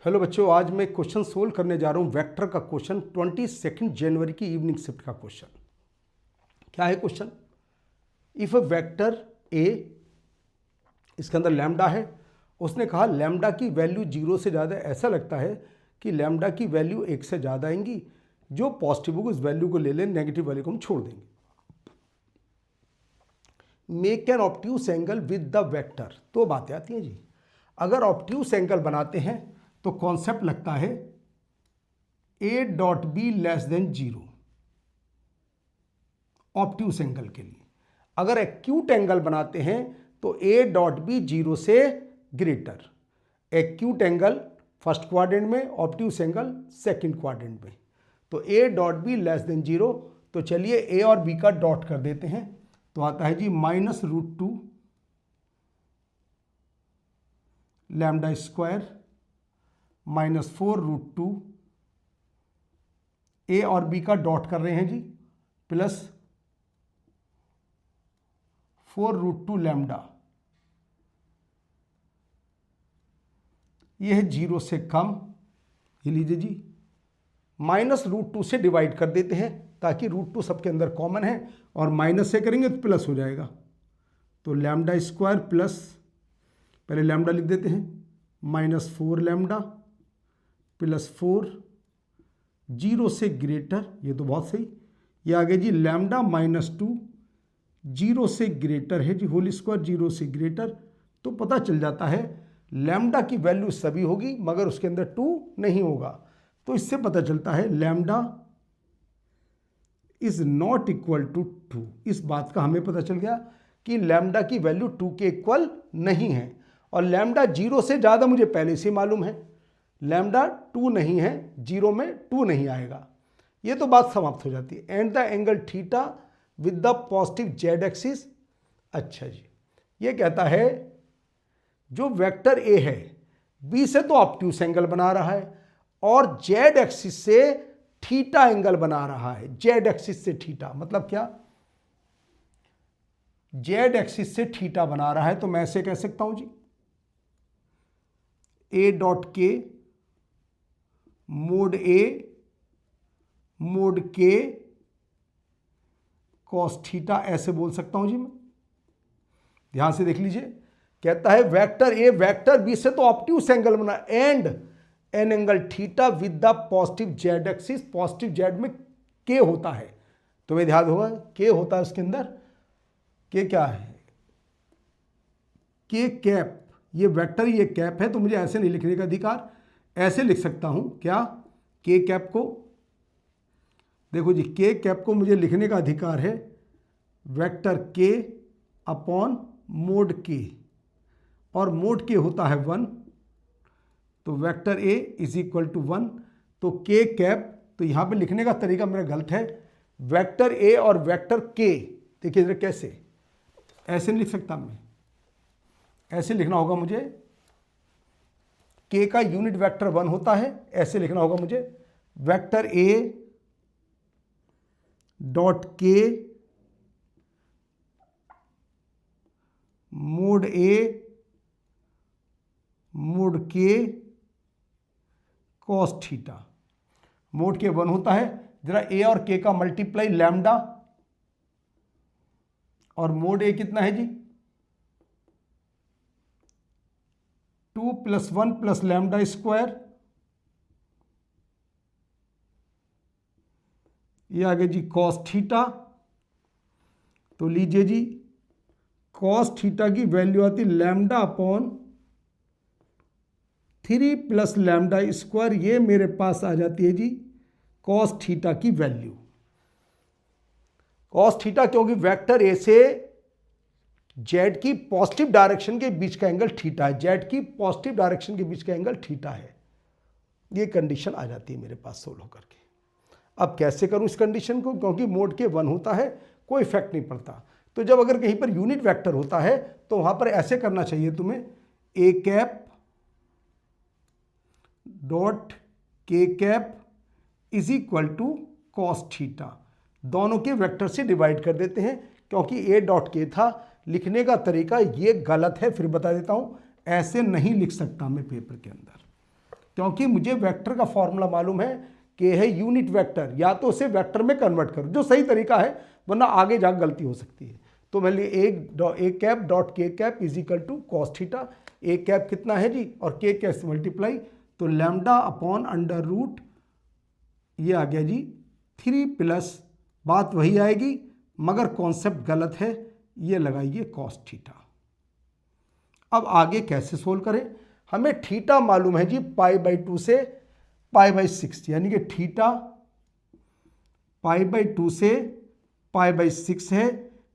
Hello बच्चों, आज मैं क्वेश्चन सोल्व करने जा रहा हूँ वेक्टर का क्वेश्चन 22 जनवरी की इवनिंग शिफ्ट का क्वेश्चन। क्या है question? If a vector A, इसके अंदर लैम्डा है, उसने कहा लैम्डा की वैल्यू 0 से ज़्यादा, ऐसा लगता है कि लैम्डा की वैल्यू 1 से ज़्यादा आएंगी। जो पॉजिटिव होगी उस वैल्यू को ले लें, नेगेटिव वैल्यू को हम छोड़ देंगे। Make an obtuse angle with the vector. तो बातें आती हैं जी, अगर ऑब्ट्यूस एंगल बनाते हैं तो कॉन्सेप्ट लगता है ए dot be less than 0 obtuse angle के लिए। अगर एक्यूट एंगल बनाते हैं तो ए डॉट बी 0 से greater. Acute angle first quadrant में, ऑब्ट्यूस एंगल सेकंड क्वाड्रेंट में। तो ए डॉट बी लेस देन 0। तो चलिए ए और बी का डॉट कर देते हैं, तो आता है जी -√2 लैम्डा स्क्वायर -4√2। ए और बी का डॉट कर रहे हैं जी, प्लस 4√2 लैम्डा। यह है 0 से कम। ये लीजिए जी, -√2 से डिवाइड कर देते हैं ताकि √2 सबके अंदर कॉमन है, और माइनस से करेंगे तो प्लस हो जाएगा। तो लैम्डा स्क्वायर प्लस, पहले लैम्डा लिख देते हैं, -4 लैम्डा प्लस 4, 0 से ग्रेटर। ये तो बहुत सही। ये आ गया जी लैम्डा -2, 0 से ग्रेटर है जी, होल स्क्वायर 0 से ग्रेटर। तो पता चल जाता है लैम्डा की वैल्यू सभी होगी मगर उसके अंदर 2 नहीं होगा। तो इससे पता चलता है lambda is not equal to 2। इस बात का हमें पता चल गया कि लैम्डा की वैल्यू 2 के इक्वल नहीं है। और लैम्डा 0 से ज़्यादा मुझे पहले से मालूम है, लैम्डा 2 नहीं है, 0 में 2 नहीं आएगा। ये तो बात समाप्त हो जाती है। And the angle theta with the positive Z axis. अच्छा जी, ये कहता है जो वेक्टर ए है, बी से तो ऑब्ट्यूस एंगल बना रहा है और जेड एक्सिस से थीटा एंगल बना रहा है। जेड एक्सिस से थीटा मतलब क्या? जेड एक्सिस से थीटा बना रहा है। तो मैं ऐसे कह सकता हूं जी, ए डॉट के मोड ए मोड के कॉस थीटा, ऐसे बोल सकता हूं जी मैं। ध्यान से देख लीजिए, कहता है वेक्टर ए वेक्टर बी से तो ऑब्ट्यूस एंगल बना, and an angle theta with the positive Z axis. Positive Z में के होता है, तुम्हें ध्यान होगा के होता है उसके अंदर। के क्या है? के कैप। ये वेक्टर, ये कैप है, तो मुझे ऐसे नहीं लिखने का अधिकार, ऐसे लिख सकता हूं। क्या? के कैप को देखो जी, के कैप को मुझे लिखने का अधिकार है वेक्टर के अपॉन मोड के, और मोड के होता है 1। तो vector A is equal to 1। तो के कैप, तो यहां पे लिखने का तरीका मेरा गलत है। वेक्टर ए और वेक्टर के, देखिए जरा कैसे, ऐसे नहीं लिख सकता मैं, ऐसे लिखना होगा मुझे। के का यूनिट वेक्टर 1 होता है, ऐसे लिखना होगा मुझे, वेक्टर ए डॉट के मोड ए मोड के कॉस थीटा। मोड के 1 होता है, जरा ए और के का मल्टीप्लाई लैम्डा, और मोड ए कितना है जी? 2 + 1 + लैम्डा स्क्वायर। ये आ गया जी कॉस थीटा। तो लीजिए जी, कॉस थीटा की वैल्यू आती लैम्डा अपॉन 3 + लैम्डा स्क्वायर। ये मेरे पास आ जाती है जी कॉस थीटा की वैल्यू। कॉस थीटा क्योंकि वेक्टर ए से जेड की पॉजिटिव डायरेक्शन के बीच का एंगल थीटा है, जेड की पॉजिटिव डायरेक्शन के बीच का एंगल थीटा है। ये कंडीशन आ जाती है मेरे पास सोल्व होकर के। अब कैसे करूं इस कंडीशन को? क्योंकि मोड के 1 होता है, कोई इफेक्ट नहीं पड़ता। तो जब अगर कहीं पर यूनिट वेक्टर होता है तो वहां पर ऐसे करना चाहिए तुम्हें, A cap dot K cap is equal to cos theta. दोनों के वेक्टर से डिवाइड कर देते हैं, क्योंकि ए डॉट के था। लिखने का तरीका ये गलत है, फिर बता देता हूं, ऐसे नहीं लिख सकता मैं पेपर के अंदर। क्योंकि मुझे वेक्टर का फॉर्मूला मालूम है कि है यूनिट वेक्टर, या तो उसे वेक्टर में कन्वर्ट करो, जो सही तरीका है, वरना आगे जाकर गलती हो सकती है। तो मान लीजिए A cap dot K cap is equal to cos theta. A cap कितना है जी, और के कैप से मल्टीप्लाई, तो लैम्डा अपॉन अंडर रूट, ये आ गया जी 3 प्लस, बात वही आएगी मगर कॉन्सेप्ट गलत है, ये लगाइए कॉस थीटा। अब आगे कैसे सोल्व करें, हमें थीटा मालूम है जी π/2 से π/6, यानी कि थीटा π/2 से π/6 है।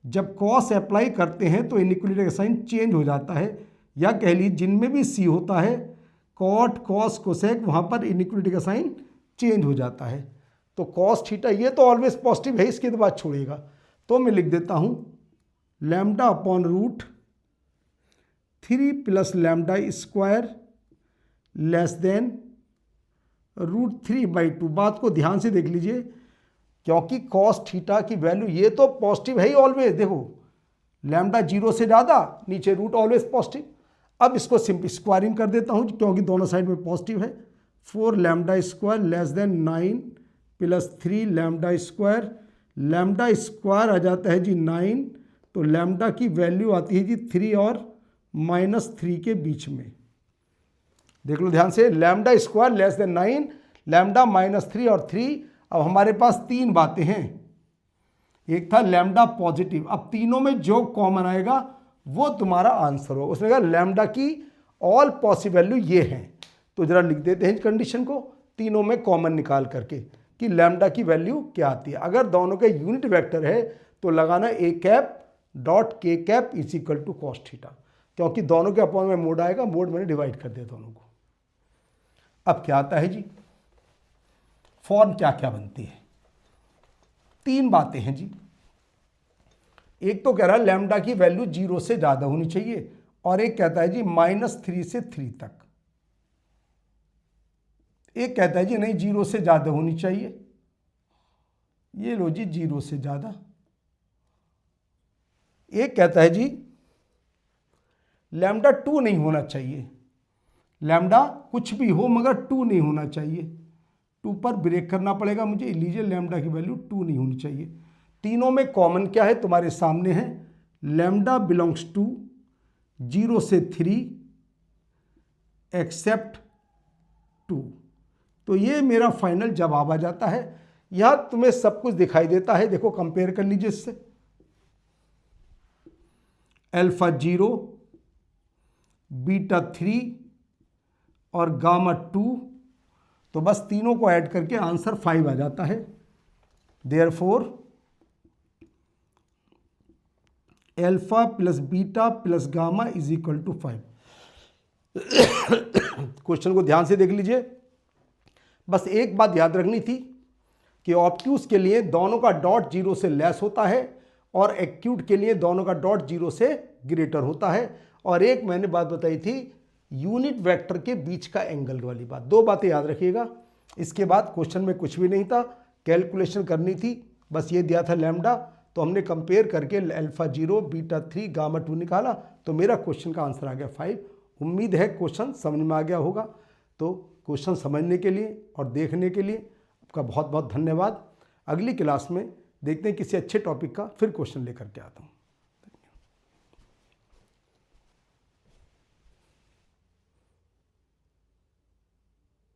जब कॉस अप्लाई करते हैं तो इनइक्वालिटी का साइन चेंज हो जाता है, या कह लीजिए जिनमें भी सी होता है कॉट कॉस कोसेक, वहाँ पर इनइक्वालिटी का साइन चेंज हो जाता है। तो कॉस थीटा ये तो ऑलवेज पॉजिटिव है, इसके बाद छोड़ेगा, तो मैं लिख देता हूँ lambda upon root 3 plus lambda square less than root 3/2। बात को ध्यान से देख लीजिए, क्योंकि कॉस थीटा की वैल्यू ये तो पॉजिटिव है ही ऑलवेज, देखो लैम्डा 0 से ज़्यादा, नीचे रूट ऑलवेज पॉजिटिव। अब इसको सिंपल स्क्वायरिंग कर देता हूँ क्योंकि दोनों साइड में पॉजिटिव है। 4 lambda square less than 9 plus 3 lambda square, lambda square आ जाता है जी 9, तो लैम्डा की वैल्यू आती है जी 3 और -3 के बीच में। देख लो ध्यान से, lambda square less than 9, lambda -3 और 3। अब हमारे पास तीन बातें हैं, एक था लैम्डा पॉजिटिव, अब तीनों में जो कॉमन आएगा वो तुम्हारा आंसर होगा। उसने कहा लैम्डा की ऑल पॉसिबल वैल्यू ये हैं, तो जरा लिख देते हैं कंडीशन को तीनों में कॉमन निकाल करके कि लैम्डा की वैल्यू क्या आती है। अगर दोनों के यूनिट वेक्टर है तो लगाना A cap dot K cap is equal to cos theta, क्योंकि दोनों के अपॉन में मोड आएगा, मोड मैंने डिवाइड कर दिया दोनों को। अब क्या आता है जी, फॉर्म क्या क्या बनती है, तीन बातें हैं जी। एक तो कह रहा है लैम्डा की वैल्यू 0 से ज़्यादा होनी चाहिए, और एक कहता है जी -3 से 3 तक। एक कहता है जी नहीं 0 से ज़्यादा होनी चाहिए, ये लो जी 0 से ज़्यादा। एक कहता है जी लैम्डा 2 नहीं होना चाहिए, लैम्डा कुछ भी हो मगर 2 नहीं होना चाहिए, 2 पर ब्रेक करना पड़ेगा मुझे, लीजिए लैम्डा की वैल्यू 2 नहीं होनी चाहिए। तीनों में कॉमन क्या है तुम्हारे सामने है, लैम्डा बिलोंग्स टू 0 से 3 एक्सेप्ट 2। तो ये मेरा फाइनल जवाब आ जाता है। यहां तुम्हें सब कुछ दिखाई देता है, देखो कंपेयर कर लीजिए इससे, अल्फा 0, बीटा 3 और गामा 2, तो बस तीनों को ऐड करके आंसर 5 आ जाता है। Therefore alpha plus beta plus gamma is equal to 5। Question को ध्यान से देख लीजिए, बस एक बात याद रखनी थी कि ऑब्ट्यूज के लिए दोनों का डॉट 0 से लेस होता है और एक्यूट के लिए दोनों का डॉट 0 से ग्रेटर होता है। और एक मैंने बात बताई थी यूनिट वेक्टर के बीच का एंगल वाली बात, दो बातें याद रखिएगा। इसके बाद क्वेश्चन में कुछ भी नहीं था, कैलकुलेशन करनी थी, बस ये दिया था लैम्डा, तो हमने कंपेयर करके अल्फा 0 बीटा 3 गामा 2 निकाला, तो मेरा क्वेश्चन का आंसर आ गया 5। उम्मीद है क्वेश्चन समझ में आ गया होगा। तो क्वेश्चन समझने के लिए और देखने के लिए आपका बहुत बहुत धन्यवाद। अगली क्लास में देखते हैं किसी अच्छे टॉपिक का फिर क्वेश्चन लेकर के आता हूँ।